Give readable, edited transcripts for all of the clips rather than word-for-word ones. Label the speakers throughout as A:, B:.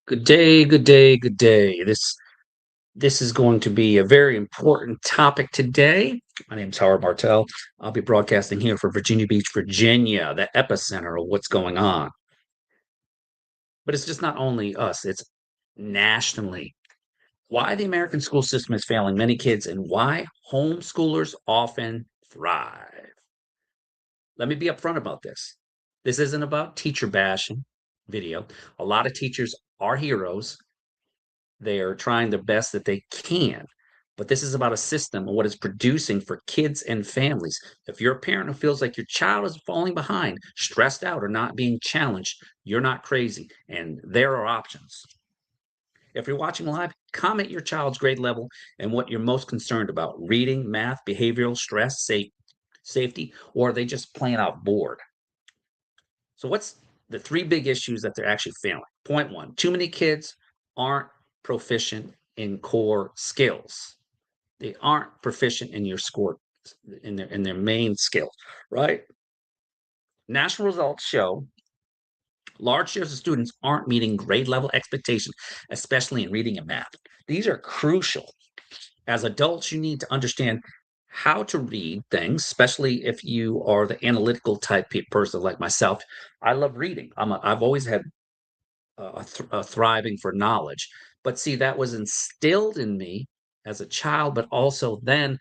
A: Good day, good day, good day. This is going to be a very important topic today. My name is Howard Martell. I'll be broadcasting here from Virginia Beach, Virginia, the epicenter of what's going on. But it's just not only us, it's nationally. Why the American school system is failing many kids and why homeschoolers often thrive. Let me be upfront about this. This isn't about teacher bashing video. A lot of teachers are heroes. They are trying the best that they can. But this is about a system and what it's producing for kids and families. If you're a parent who feels like your child is falling behind, stressed out, or not being challenged, you're not crazy. And there are options. If you're watching live, comment your child's grade level and what you're most concerned about reading, math, behavioral, stress, safety, or are they just plain out bored? So, what's the three big issues that they're actually failing? Point one, too many kids aren't proficient in core skills. They aren't proficient in your score in their main skill, right? National results show large shares of students aren't meeting grade level expectations, especially in reading and math. These are crucial. As adults, you need to understand how to read things, especially if you are the analytical type person like myself. I love reading. I've always had a thriving for knowledge. But see, that was instilled in me as a child, but also then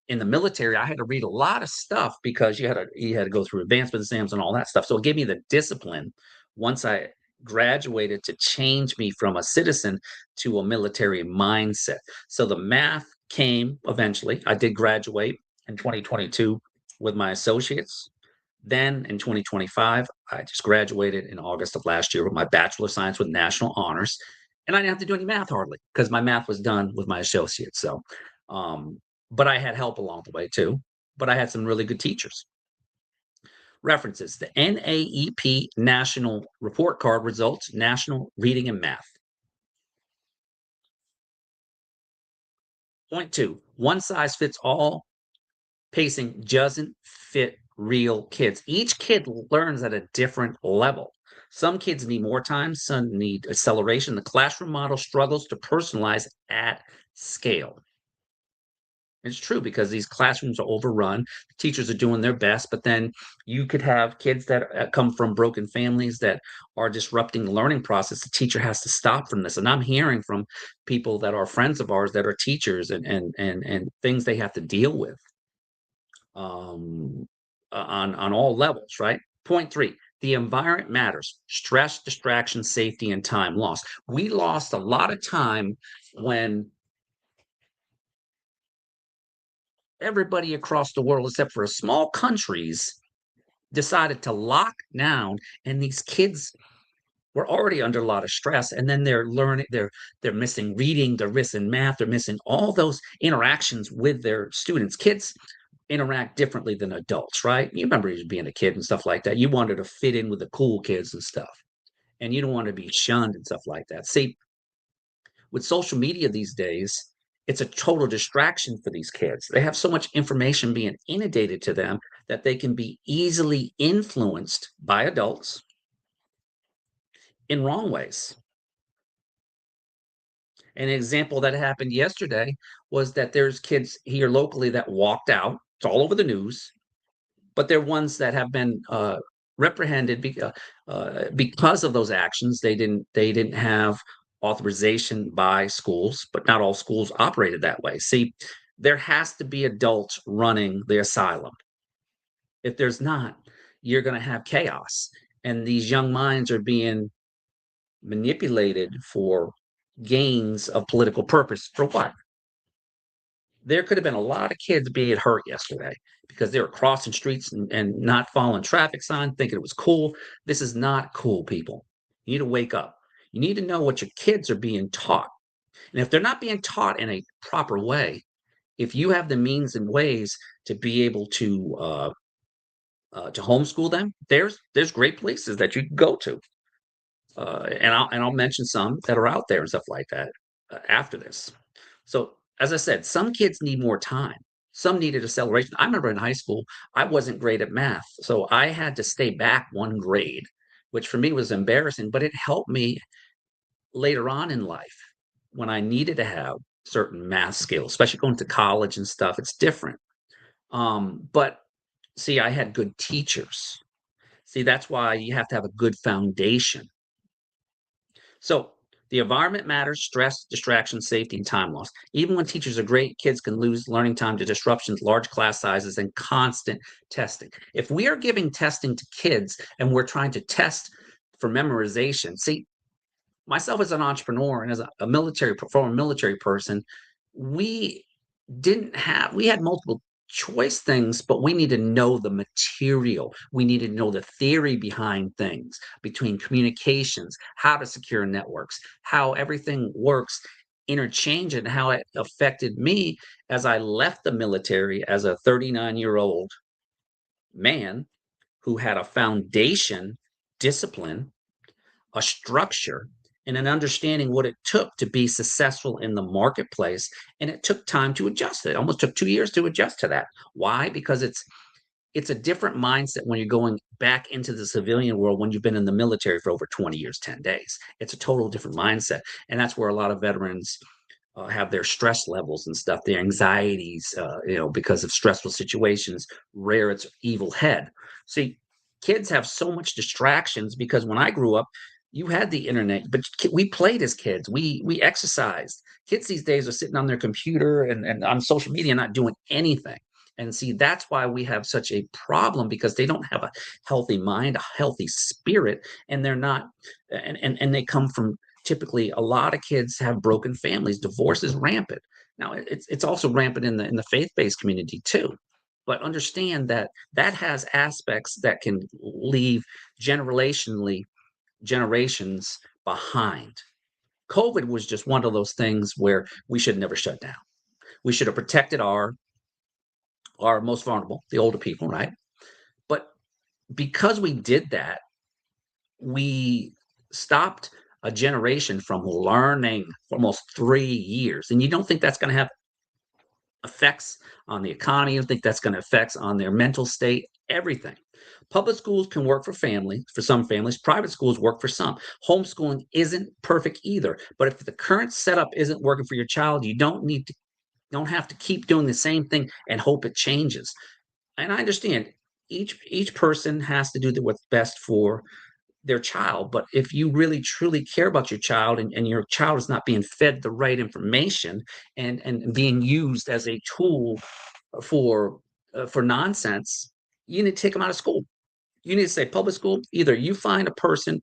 A: in the military, I had to read a lot of stuff because you had to go through advancement exams and all that stuff. So it gave me the discipline once I graduated to change me from a citizen to a military mindset. So the math came eventually. I did graduate in 2022 with my associates. Then in 2025, I just graduated in August of last year with my Bachelor of Science with National Honors. And I didn't have to do any math hardly because my math was done with my associates. So, but I had help along the way too. But I had some really good teachers. References the NAEP National Report Card results, National Reading and Math. Point two, one size fits all pacing doesn't fit real kids. Each kid learns at a different level. Some kids need more time, some need acceleration. The classroom model struggles to personalize at scale. It's true because these classrooms are overrun. Teachers are doing their best, but then you could have kids that come from broken families that are disrupting the learning process. The teacher has to stop from this. And I'm hearing from people that are friends of ours that are teachers and things they have to deal with um, on all levels, right? Point three, the environment matters. Stress, distraction, safety, and time lost. We lost a lot of time when everybody across the world, except for small countries, decided to lock down, and these kids were already under a lot of stress, and then they're missing reading, they're missing math, they're missing all those interactions with their students. Kids interact differently than adults, right? You remember being a kid and stuff like that. You wanted to fit in with the cool kids and stuff, and you don't want to be shunned and stuff like that. See, with social media these days, it's a total distraction for these kids. They have so much information being inundated to them that they can be easily influenced by adults in wrong ways. An example that happened yesterday was that there's kids here locally that walked out. It's all over the news, but they're ones that have been reprehended because of those actions. They didn't have authorization by schools, but not all schools operated that way. See, there has to be adults running the asylum. If there's not, you're going to have chaos, and these young minds are being manipulated for gains of political purpose. For what? There could have been a lot of kids being hurt yesterday because they were crossing streets and not following traffic signs, thinking it was cool. This is not cool, people. You need to wake up. You need to know what your kids are being taught. And if they're not being taught in a proper way, if you have the means and ways to be able to homeschool them, there's great places that you can go to, and I'll mention some that are out there and stuff like that after this. So, as I said, some kids need more time. Some needed acceleration. I remember in high school, I wasn't great at math, so I had to stay back one grade, which for me was embarrassing, but it helped me later on in life, when I needed to have certain math skills, especially going to college and stuff, it's different. But see, I had good teachers. See, that's why you have to have a good foundation. So the environment matters, stress, distraction, safety, and time loss. Even when teachers are great, kids can lose learning time to disruptions, large class sizes, and constant testing. If we are giving testing to kids and we're trying to test for memorization, see, myself as an entrepreneur and as a military former military person, we we had multiple choice things, but we need to know the material. We need to know the theory behind things, between communications, how to secure networks, how everything works interchange, and how it affected me as I left the military as a 39-year-old man who had a foundation, discipline, a structure, and an understanding what it took to be successful in the marketplace. And it took time to adjust. It almost took 2 years to adjust to that. Why? Because it's a different mindset when you're going back into the civilian world when you've been in the military for over 20 years, 10 days. It's a total different mindset. And that's where a lot of veterans have their stress levels and stuff, their anxieties, because of stressful situations, rear its evil head. See, kids have so much distractions because when I grew up, you had the internet, but we played as kids. We exercised. Kids these days are sitting on their computer and on social media, not doing anything. And see, that's why we have such a problem because they don't have a healthy mind, a healthy spirit, and they're not, and they come from typically a lot of kids have broken families. Divorce is rampant. Now it's also rampant in the faith-based community too. But understand that that has aspects that can leave generationally generations behind. COVID was just one of those things where we should never shut down. We should have protected our most vulnerable, the older people, right? But because we did that, we stopped a generation from learning for almost 3 years. And you don't think that's going to have effects on the economy? You don't think that's going to affect on their mental state? Everything. Public schools can work for some families. Private schools work for some. Homeschooling isn't perfect either. But if the current setup isn't working for your child, you don't have to keep doing the same thing and hope it changes. And I understand each person has to do what's best for their child. But if you really truly care about your child and your child is not being fed the right information and being used as a tool for nonsense, you need to take them out of school. You need to say public school, either you find a person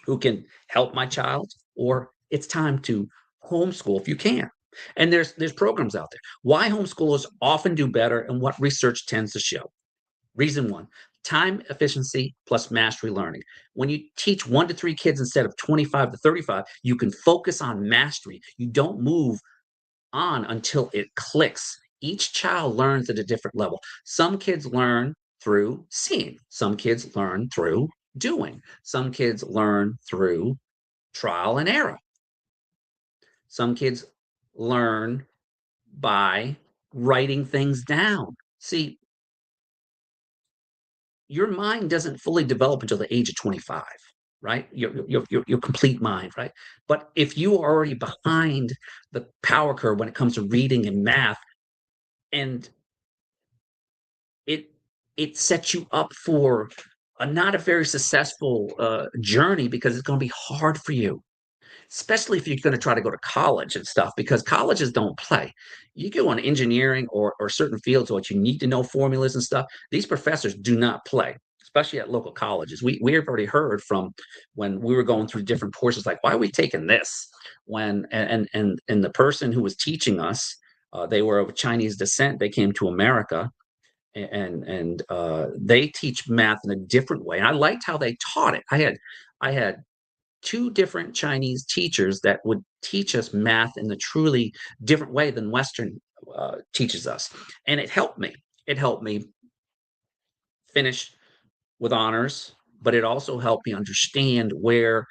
A: who can help my child, or it's time to homeschool if you can. And there's programs out there. Why homeschoolers often do better and what research tends to show. Reason one, time efficiency plus mastery learning. When you teach 1 to 3 kids instead of 25 to 35, you can focus on mastery. You don't move on until it clicks. Each child learns at a different level. Some kids learn through seeing, some kids learn through doing, some kids learn through trial and error. Some kids learn by writing things down. See, your mind doesn't fully develop until the age of 25, right? Your complete mind, right? But if you are already behind the power curve when it comes to reading and math, and it it sets you up for a not a very successful journey because it's going to be hard for you, especially if you're going to try to go to college and stuff, because colleges don't play. You go on engineering or certain fields, what you need to know formulas and stuff. These professors do not play, especially at local colleges. We have already heard from when we were going through different courses, like, why are we taking this? When and the person who was teaching us, they were of Chinese descent. They came to America and they teach math in a different way. And I liked how they taught it. I had two different Chinese teachers that would teach us math in a truly different way than Western teaches us. And it helped me. It helped me finish with honors, but it also helped me understand where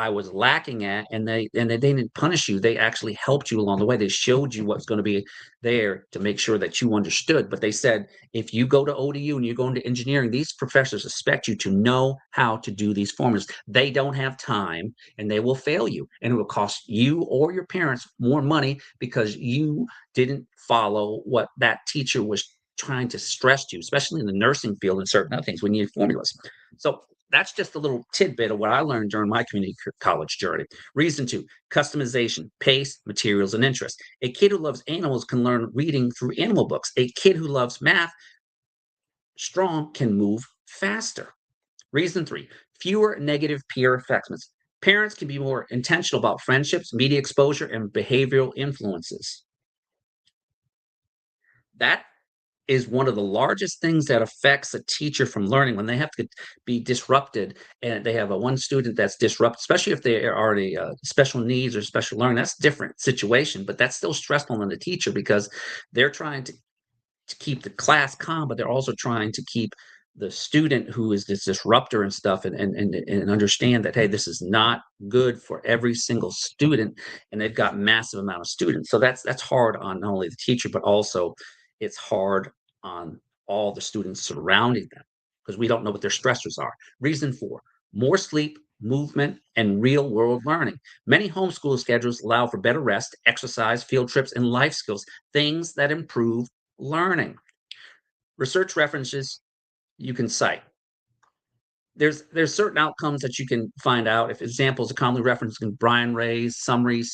A: I was lacking at, and they didn't punish you. They actually helped you along the way. They showed you what's going to be there to make sure that you understood. But they said, if you go to ODU and you go into engineering, these professors expect you to know how to do these formulas. They don't have time, and they will fail you, and it will cost you or your parents more money because you didn't follow what that teacher was trying to stress to you, especially in the nursing field and certain other things. We need formulas. So that's just a little tidbit of what I learned during my community college journey. Reason two, customization, pace, materials, and interest. A kid who loves animals can learn reading through animal books. A kid who loves math, strong, can move faster. Reason three, fewer negative peer effects. Parents can be more intentional about friendships, media exposure, and behavioral influences. That is one of the largest things that affects a teacher from learning when they have to be disrupted and they have a one student that's disrupted, especially if they are already special needs or special learning. That's a different situation, but that's still stressful on the teacher because they're trying to keep the class calm, but they're also trying to keep the student who is this disruptor and stuff and understand that, hey, this is not good for every single student, and they've got massive amount of students. So that's hard on not only the teacher, but also it's hard on all the students surrounding them because we don't know what their stressors are. Reason four, more sleep, movement, and real world learning. Many homeschool schedules allow for better rest, exercise, field trips, and life skills, things that improve learning. Research references you can cite. There's certain outcomes that you can find out. If examples are commonly referenced in Brian Ray's summaries,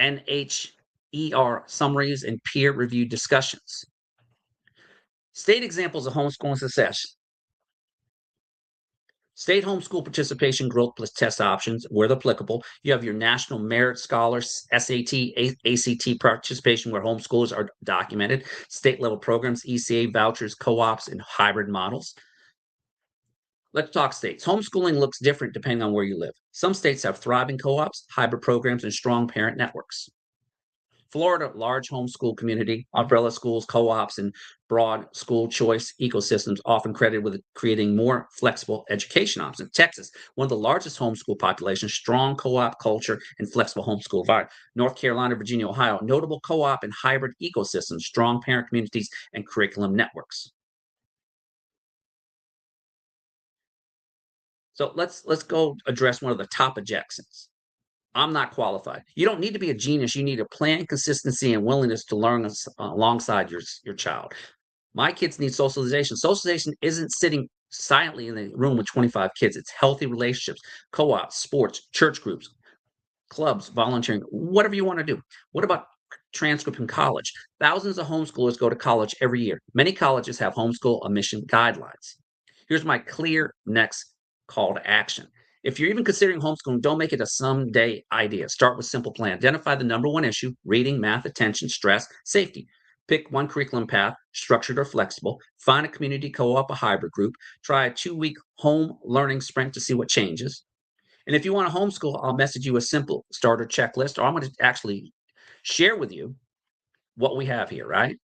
A: NHER summaries, and peer-reviewed discussions. State examples of homeschooling success. State homeschool participation growth plus test options, where applicable. You have your National Merit Scholars, SAT, ACT participation, where homeschoolers are documented. State level programs, ECA vouchers, co-ops, and hybrid models. Let's talk states. Homeschooling looks different depending on where you live. Some states have thriving co-ops, hybrid programs, and strong parent networks. Florida, large homeschool community, umbrella schools, co-ops, and broad school choice ecosystems, often credited with creating more flexible education options. Texas, one of the largest homeschool populations, strong co-op culture and flexible homeschool environment. North Carolina, Virginia, Ohio, notable co-op and hybrid ecosystems, strong parent communities, and curriculum networks. So let's go address one of the top objections. I'm not qualified. You don't need to be a genius. You need a plan, consistency, and willingness to learn alongside your child. My kids need socialization. Socialization isn't sitting silently in the room with 25 kids. It's healthy relationships, co-ops, sports, church groups, clubs, volunteering, whatever you want to do. What about transcript in college? Thousands of homeschoolers go to college every year. Many colleges have homeschool admission guidelines. Here's my clear next call to action. If you're even considering homeschooling, don't make it a someday idea. Start with simple plan. Identify the number one issue: reading, math, attention, stress, safety. Pick one curriculum path, structured or flexible. Find a community co-op, a hybrid group. Try a 2-week home learning sprint to see what changes. And if you want to homeschool, I'll message you a simple starter checklist, or I'm going to actually share with you what we have here, right?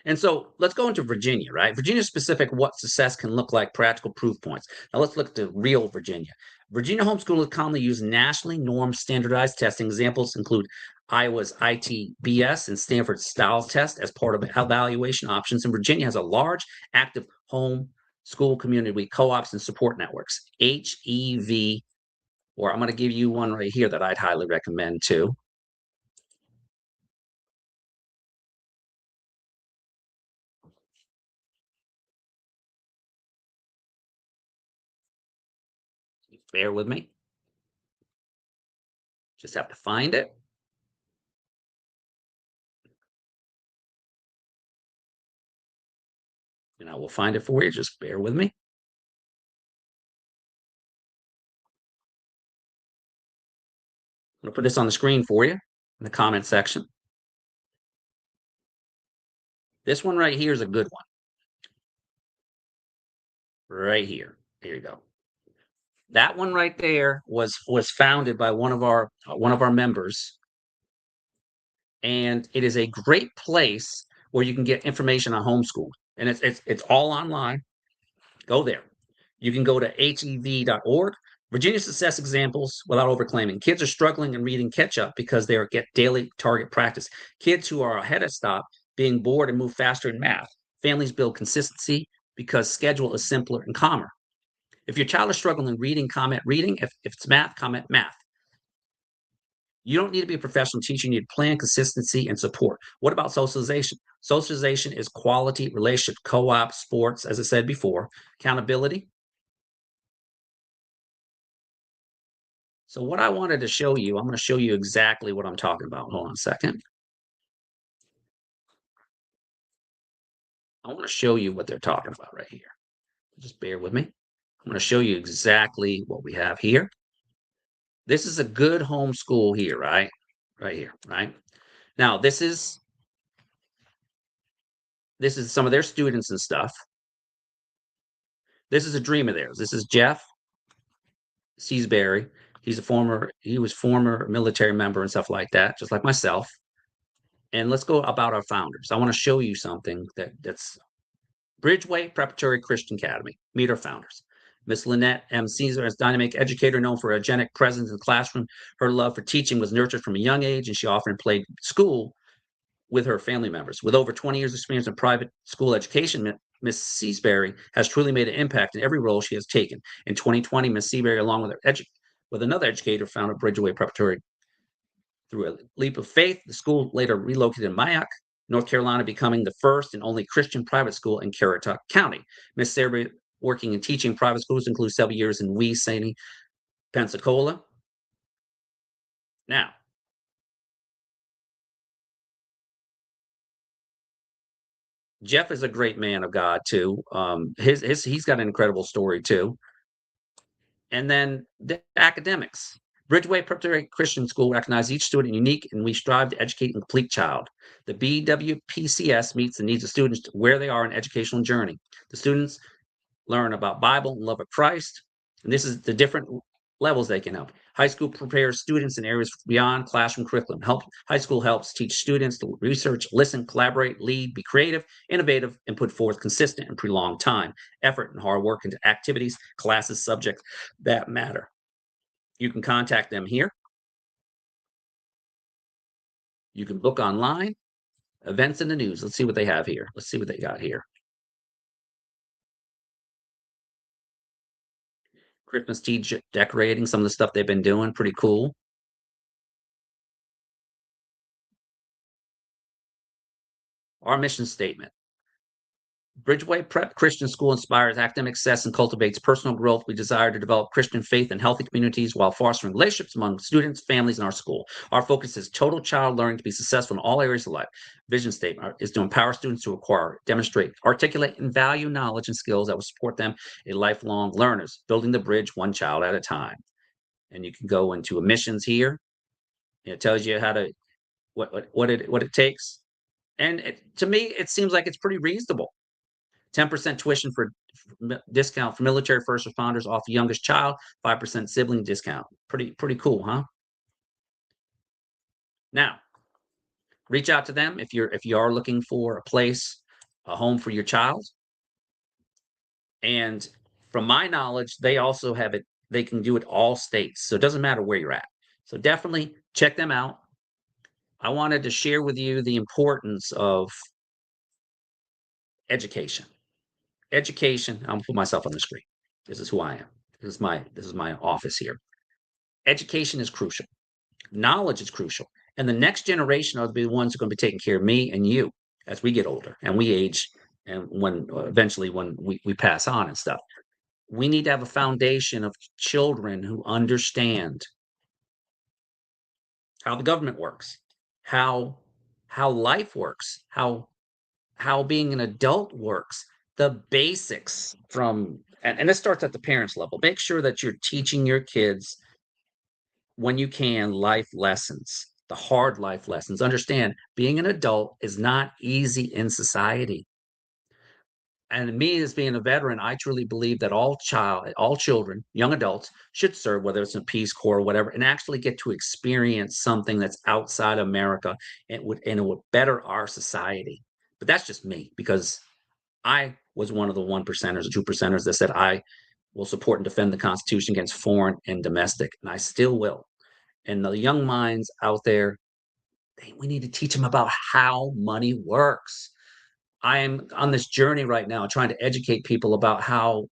A: And so let's go into Virginia, right? Virginia specific, what success can look like, practical proof points. Now let's look at the real Virginia. Virginia homeschoolers commonly use nationally normed standardized testing. Examples include Iowa's ITBS and Stanford's Styles test as part of evaluation options. And Virginia has a large active home school community with co-ops and support networks. HEV, or I'm going to give you one right here that I'd highly recommend too. Bear with me. Just have to find it. And I will find it for you. Just bear with me. I'm going to put this on the screen for you in the comment section. This one right here is a good one. Right here. Here you go. That one right there was founded by one of our members, and it is a great place where you can get information on homeschooling. and it's all online. Go there. You can go to HEV.org. Virginia Success Examples without overclaiming. Kids are struggling and reading catch up because they get daily target practice. Kids who are ahead of stop being bored and move faster in math. Families build consistency because schedule is simpler and calmer. If your child is struggling reading, comment reading. If it's math, comment math. You don't need to be a professional teacher. You need plan, consistency, and support. What about socialization? Socialization is quality relationship, co-op, sports, as I said before, accountability. So what I wanted to show you, I'm going to show you exactly what I'm talking about. Hold on a second. I want to show you what they're talking about right here. Just bear with me. I'm going to show you exactly what we have here. This is a good homeschool here, right? Right here, right? Now, this is some of their students and stuff. This is a dream of theirs. This is Jeff Seasbury. He was former military member and stuff like that, just like myself. And let's go about our founders. I want to show you something that's Bridgeway Preparatory Christian Academy. Meet our founders. Miss Lynette M. Caesar is a dynamic educator known for a genic presence in the classroom. Her love for teaching was nurtured from a young age, and she often played school with her family members. With over 20 years experience in private school education, Miss Seasbury has truly made an impact in every role she has taken. In 2020, Miss Seasbury, along with another educator, founded Bridgeway Preparatory. Through a leap of faith, the school later relocated in Mayock, North Carolina, becoming the first and only Christian private school in Currituck County. Miss Seasbury working and teaching private schools includes several years in Wee Sani, Pensacola. Now, Jeff is a great man of God too. He's got an incredible story too. And then the academics. Bridgeway Preparatory Christian School recognizes each student unique, and we strive to educate and complete child. The BWPCS meets the needs of students where they are in educational journey. The students learn about Bible and love of Christ, and this is the different levels they can help. High school prepares students in areas beyond classroom curriculum. High school helps teach students to research, listen, collaborate, lead, be creative, innovative, and put forth consistent and prolonged time, effort, and hard work into activities, classes, subjects that matter. You can contact them here. You can book online, events in the news. Let's see what they have here. Let's see what they got here. Christmas tree decorating, some of the stuff they've been doing, pretty cool. Our mission statement. Bridgeway Prep Christian School inspires academic success and cultivates personal growth. We desire to develop Christian faith in healthy communities while fostering relationships among students, families, and our school. Our focus is total child learning to be successful in all areas of life. Vision statement is to empower students to acquire, demonstrate, articulate, and value knowledge and skills that will support them as lifelong learners, building the bridge one child at a time. And you can go into emissions here. It tells you how to what it takes. And to me, it seems like it's pretty reasonable. 10% tuition for discount for military first responders off the youngest child, 5% sibling discount. Pretty cool, huh? Now, reach out to them if you are looking for a place, a home for your child. And from my knowledge, they also have it, they can do it all states. So it doesn't matter where you're at. So definitely check them out. I wanted to share with you the importance of education. Education, I'm gonna put myself on the screen. This is who I am. This is my office here. Education is crucial. Knowledge is crucial. And the next generation are the ones who are going to be taking care of me and you as we get older and we age and when eventually when we pass on and stuff. We need to have a foundation of children who understand how the government works, how life works, how being an adult works, the basics from and this starts at the parents level. Make sure that you're teaching your kids when you can life lessons, the hard life lessons. Understand being an adult is not easy in society. And me as being a veteran, I truly believe that all children, young adults should serve, whether it's in Peace Corps or whatever, and actually get to experience something that's outside America and it would better our society. But that's just me because I was one of the 1%ers or 2%ers that said I will support and defend the Constitution against foreign and domestic, and I still will. And the young minds out there, we need to teach them about how money works. I am on this journey right now trying to educate people about how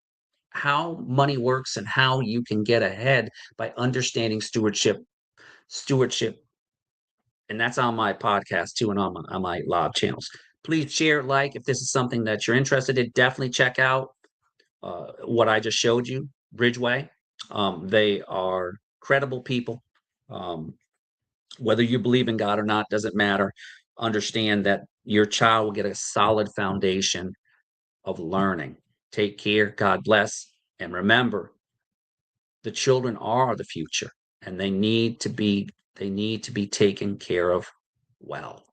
A: money works and how you can get ahead by understanding stewardship, and that's on my podcast too, and on my live channels. Please share, like, if this is something that you're interested in. Definitely check out what I just showed you, Bridgeway. They are credible people. Um, whether you believe in God or not doesn't matter. Understand that your child will get a solid foundation of learning. Take care. God bless. And remember, the children are the future, and they need to be taken care of well.